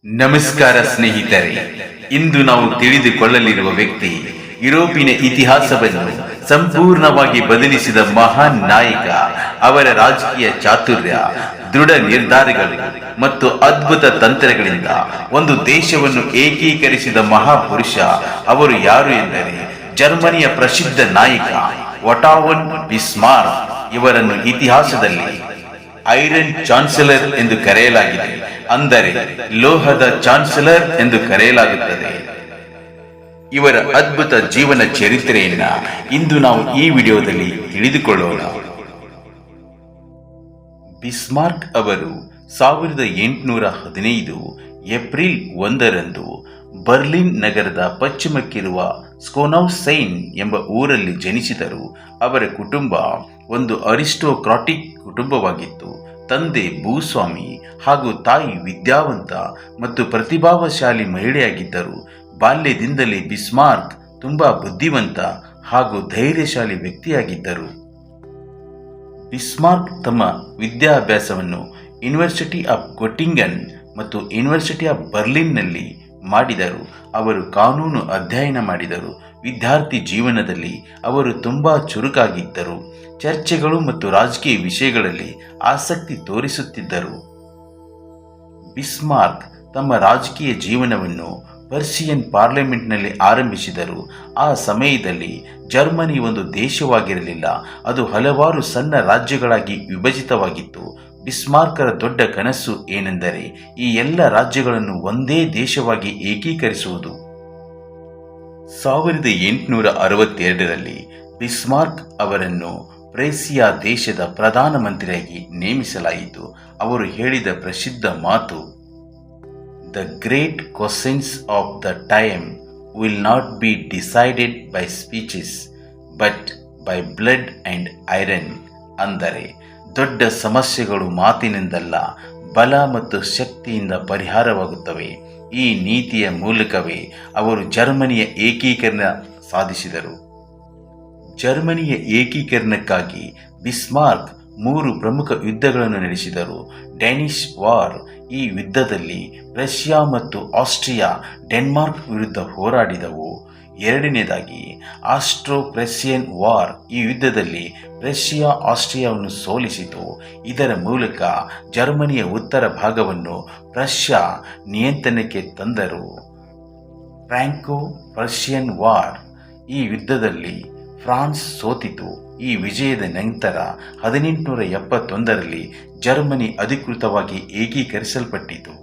ನಮಸ್ಕಾರ ಸ್ನೇಹಿತರೆ, ಇಂದು ನಾವು ತಿಳಿದುಕೊಳ್ಳಲಿರುವ ವ್ಯಕ್ತಿ ಯುರೋಪಿನ ಇತಿಹಾಸವನ್ನು ಸಂಪೂರ್ಣವಾಗಿ ಬದಲಿಸಿದ ಮಹಾನ್ ನಾಯಕ. ಅವರ ರಾಜಕೀಯ ಚಾತುರ್ಯ, ದೃಢ ನಿರ್ಧಾರಗಳು ಮತ್ತು ಅದ್ಭುತ ತಂತ್ರಗಳಿಂದ ಒಂದು ದೇಶವನ್ನು ಏಕೀಕರಿಸಿದ ಮಹಾಪುರುಷ. ಅವರು ಯಾರು ಎಂದರೆ ಜರ್ಮನಿಯ ಪ್ರಸಿದ್ಧ ನಾಯಕ ಒಟೋ ಬಿಸ್ಮಾರ್ಕ್. ಇವರನ್ನು ಇತಿಹಾಸದಲ್ಲಿ ಐರನ್ ಚಾನ್ಸಲರ್ ಎಂದು ಕರೆಯಲಾಗಿದೆ, ಅಂದರೆ ಲೋಹದ ಚಾನ್ಸಲರ್ ಎಂದು ಕರೆಯಲಾಗುತ್ತದೆ. ಇವರ ಅದ್ಭುತ ಜೀವನ ಚರಿತ್ರೆಯನ್ನ ಇಂದು ನಾವು ಈ ವಿಡಿಯೋದಲ್ಲಿ ತಿಳಿದುಕೊಳ್ಳೋಣ. ಬಿಸ್ಮಾರ್ಕ್ ಅವರು 1815 ಏಪ್ರಿಲ್ 1ರಂದು ಬರ್ಲಿನ್ ನಗರದ ಪಶ್ಚಿಮಕ್ಕಿರುವ ಸ್ಕೋನೌಸೈನ್ ಎಂಬ ಊರಲ್ಲಿ ಜನಿಸಿದರು. ಅವರ ಕುಟುಂಬ ಒಂದು ಅರಿಸ್ಟೋಕ್ರಾಟಿಕ್ ಕುಟುಂಬವಾಗಿತ್ತು. ತಂದೆ ಭೂಸ್ವಾಮಿ ಹಾಗೂ ತಾಯಿ ವಿದ್ಯಾವಂತ ಮತ್ತು ಪ್ರತಿಭಾಶಾಲಿ ಮಹಿಳೆಯಾಗಿದ್ದರು. ಬಾಲ್ಯದಿಂದಲೇ ಬಿಸ್ಮಾರ್ಕ್ ತುಂಬಾ ಬುದ್ಧಿವಂತ ಹಾಗೂ ಧೈರ್ಯಶಾಲಿ ವ್ಯಕ್ತಿಯಾಗಿದ್ದರು. ಬಿಸ್ಮಾರ್ಕ್ ತಮ್ಮ ವಿದ್ಯಾಭ್ಯಾಸವನ್ನು ಯೂನಿವರ್ಸಿಟಿ ಆಫ್ ಗೊಟ್ಟಿಂಗನ್ ಮತ್ತು ಯೂನಿವರ್ಸಿಟಿ ಆಫ್ ಬರ್ಲಿನ್ನಲ್ಲಿ ಮಾಡಿದರು. ಅವರು ಕಾನೂನು ಅಧ್ಯಯನ ಮಾಡಿದರು. ವಿದ್ಯಾರ್ಥಿ ಜೀವನದಲ್ಲಿ ಅವರು ತುಂಬಾ ಚುರುಕಾಗಿದ್ದರು. ಚರ್ಚೆಗಳು ಮತ್ತು ರಾಜಕೀಯ ವಿಷಯಗಳಲ್ಲಿ ಆಸಕ್ತಿ ತೋರಿಸುತ್ತಿದ್ದರು. ಬಿಸ್ಮಾರ್ಕ್ ತಮ್ಮ ರಾಜಕೀಯ ಜೀವನವನ್ನು ಪರ್ಷಿಯನ್ ಪಾರ್ಲಿಮೆಂಟ್ನಲ್ಲಿ ಆರಂಭಿಸಿದರು. ಆ ಸಮಯದಲ್ಲಿ ಜರ್ಮನಿ ಒಂದು ದೇಶವಾಗಿರಲಿಲ್ಲ, ಅದು ಹಲವಾರು ಸಣ್ಣ ರಾಜ್ಯಗಳಾಗಿ ವಿಭಜಿತವಾಗಿತ್ತು. ಬಿಸ್ಮಾರ್ಕರ ದೊಡ್ಡ ಕನಸು ಏನೆಂದರೆ ಈ ಎಲ್ಲ ರಾಜ್ಯಗಳನ್ನು ಒಂದೇ ದೇಶವಾಗಿ ಏಕೀಕರಿಸುವುದು. 1862ರಲ್ಲಿ ಬಿಸ್ಮಾರ್ಕ್ ಅವರನ್ನು ಪ್ರೇಸಿಯಾ ದೇಶದ ಪ್ರಧಾನಮಂತ್ರಿಯಾಗಿ ನೇಮಿಸಲಾಯಿತು. ಅವರು ಹೇಳಿದ ಪ್ರಸಿದ್ಧ ಮಾತು, the great questions of the time will not be decided by speeches but by blood and iron. ಅಂದರೆ ದೊಡ್ಡ ಸಮಸ್ಯೆಗಳು ಮಾತಿನಿಂದಲ್ಲ, ಬಲ ಮತ್ತು ಶಕ್ತಿಯಿಂದ ಪರಿಹಾರವಾಗುತ್ತವೆ. ಈ ನೀತಿಯ ಮೂಲಕವೇ ಅವರು ಜರ್ಮನಿಯ ಏಕೀಕರಣ ಸಾಧಿಸಿದರು. ಜರ್ಮನಿಯ ಏಕೀಕರಣಕ್ಕಾಗಿ ಬಿಸ್ಮಾರ್ಕ್ 3 ಪ್ರಮುಖ ಯುದ್ಧಗಳನ್ನು ನಡೆಸಿದರು. ಡ್ಯಾನಿಶ್ ವಾರ್. ಈ ಯುದ್ಧದಲ್ಲಿ ರಷ್ಯಾ ಮತ್ತು ಆಸ್ಟ್ರಿಯಾ ಡೆನ್ಮಾರ್ಕ್ ವಿರುದ್ಧ ಹೋರಾಡಿದವು. ಎರಡನೇದಾಗಿ ಆಸ್ಟ್ರೋ ಪ್ರೆಷಿಯನ್ ವಾರ್. ಈ ಯುದ್ಧದಲ್ಲಿ ರಷ್ಯಾ ಆಸ್ಟ್ರಿಯಾವನ್ನು ಸೋಲಿಸಿತು. ಇದರ ಮೂಲಕ ಜರ್ಮನಿಯ ಉತ್ತರ ಭಾಗವನ್ನು ರಷ್ಯಾ ನಿಯಂತ್ರಣಕ್ಕೆ ತಂದರು. Franco Persian war. ಈ ಯುದ್ಧದಲ್ಲಿ ಫ್ರಾನ್ಸ್ ಸೋತಿತು. ಈ ವಿಜಯದ ನಂತರ 1871ರಲ್ಲಿ ಜರ್ಮನಿ ಅಧಿಕೃತವಾಗಿ ಏಕೀಕರಿಸಲ್ಪಟ್ಟಿತು.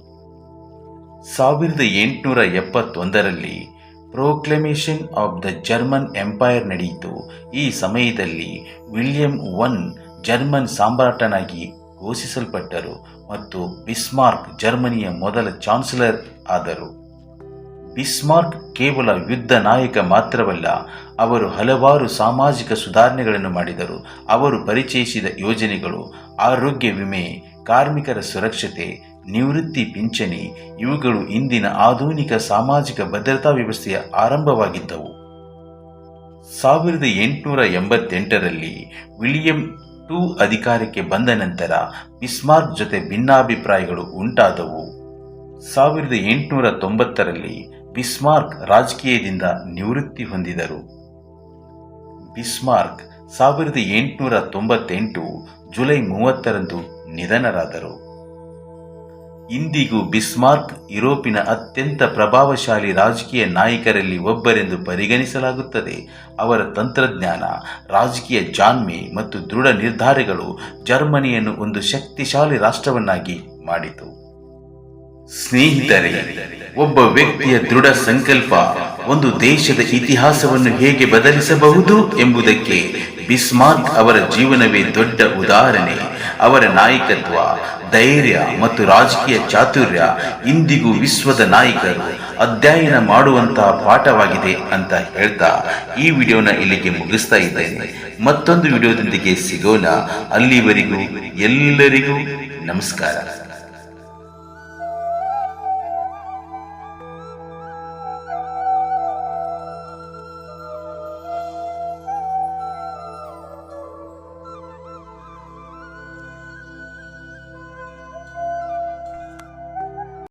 1871ರಲ್ಲಿ proclamation of the German empire ನಡೆಯಿತು. ಈ ಸಮಯದಲ್ಲಿ ವಿಲಿಯಂ I ಜರ್ಮನ್ ಸಾಮ್ರಾಟನಾಗಿ ಘೋಷಿಸಲ್ಪಟ್ಟರು ಮತ್ತು ಬಿಸ್ಮಾರ್ಕ್ ಜರ್ಮನಿಯ ಮೊದಲ ಚಾನ್ಸಲರ್ ಆದರು. ಬಿಸ್ಮಾರ್ಕ್ ಕೇವಲ ಯುದ್ಧ ನಾಯಕ ಮಾತ್ರವಲ್ಲ, ಅವರು ಹಲವಾರು ಸಾಮಾಜಿಕ ಸುಧಾರಣೆಗಳನ್ನು ಮಾಡಿದರು. ಅವರು ಪರಿಚಯಿಸಿದ ಯೋಜನೆಗಳು ಆರೋಗ್ಯ ವಿಮೆ, ಕಾರ್ಮಿಕರ ಸುರಕ್ಷತೆ, ನಿವೃತ್ತಿ ಪಿಂಚಣಿ ಇವುಗಳು ಇಂದಿನ ಆಧುನಿಕ ಸಾಮಾಜಿಕ ಭದ್ರತಾ ವ್ಯವಸ್ಥೆಯ ಆರಂಭವಾಗಿದ್ದವು. 1888ರಲ್ಲಿ ವಿಲಿಯಂ II ಅಧಿಕಾರಕ್ಕೆ ಬಂದ ನಂತರ ಬಿಸ್ಮಾರ್ಕ್ ಜೊತೆ ಭಿನ್ನಾಭಿಪ್ರಾಯಗಳು ಉಂಟಾದವು. 1890ರಲ್ಲಿ ಬಿಸ್ಮಾರ್ಕ್ ರಾಜಕೀಯದಿಂದ ನಿವೃತ್ತಿ ಹೊಂದಿದರು. ಬಿಸ್ಮಾರ್ಕ್ 1898 ಜುಲೈ 30ರಂದು ನಿಧನರಾದರು. ಇಂದಿಗೂ ಬಿಸ್ಮಾರ್ಕ್ ಯುರೋಪಿನ ಅತ್ಯಂತ ಪ್ರಭಾವಶಾಲಿ ರಾಜಕೀಯ ನಾಯಕರಲ್ಲಿ ಒಬ್ಬರೆಂದು ಪರಿಗಣಿಸಲಾಗುತ್ತದೆ. ಅವರ ತಂತ್ರಜ್ಞಾನ, ರಾಜಕೀಯ ಜಾಣ್ಮೆ ಮತ್ತು ದೃಢ ನಿರ್ಧಾರಗಳು ಜರ್ಮನಿಯನ್ನು ಒಂದು ಶಕ್ತಿಶಾಲಿ ರಾಷ್ಟ್ರವನ್ನಾಗಿ ಮಾಡಿತು. ಸ್ನೇಹಿತರೆ, ಒಬ್ಬ ವ್ಯಕ್ತಿಯ ದೃಢ ಸಂಕಲ್ಪ ಒಂದು ದೇಶದ ಇತಿಹಾಸವನ್ನು ಹೇಗೆ ಬದಲಿಸಬಹುದು ಎಂಬುದಕ್ಕೆ ಬಿಸ್ಮಾರ್ಕ್ ಅವರ ಜೀವನವೇ ದೊಡ್ಡ ಉದಾಹರಣೆ. ಅವರ ನಾಯಕತ್ವ, ಧೈರ್ಯ ಮತ್ತು ರಾಜಕೀಯ ಚಾತುರ್ಯ ಇಂದಿಗೂ ವಿಶ್ವದ ನಾಯಕರು ಅಧ್ಯಯನ ಮಾಡುವಂತಹ ಪಾಠವಾಗಿದೆ ಅಂತ ಹೇಳ್ತಾ ಈ ವಿಡಿಯೋನ ಇಲ್ಲಿಗೆ ಮುಗಿಸ್ತಾ ಇದ್ದೇನೆ. ಮತ್ತೊಂದು ವಿಡಿಯೋದೊಂದಿಗೆ ಸಿಗೋಣ. ಅಲ್ಲಿವರೆಗೂ ಎಲ್ಲರಿಗೂ ನಮಸ್ಕಾರ.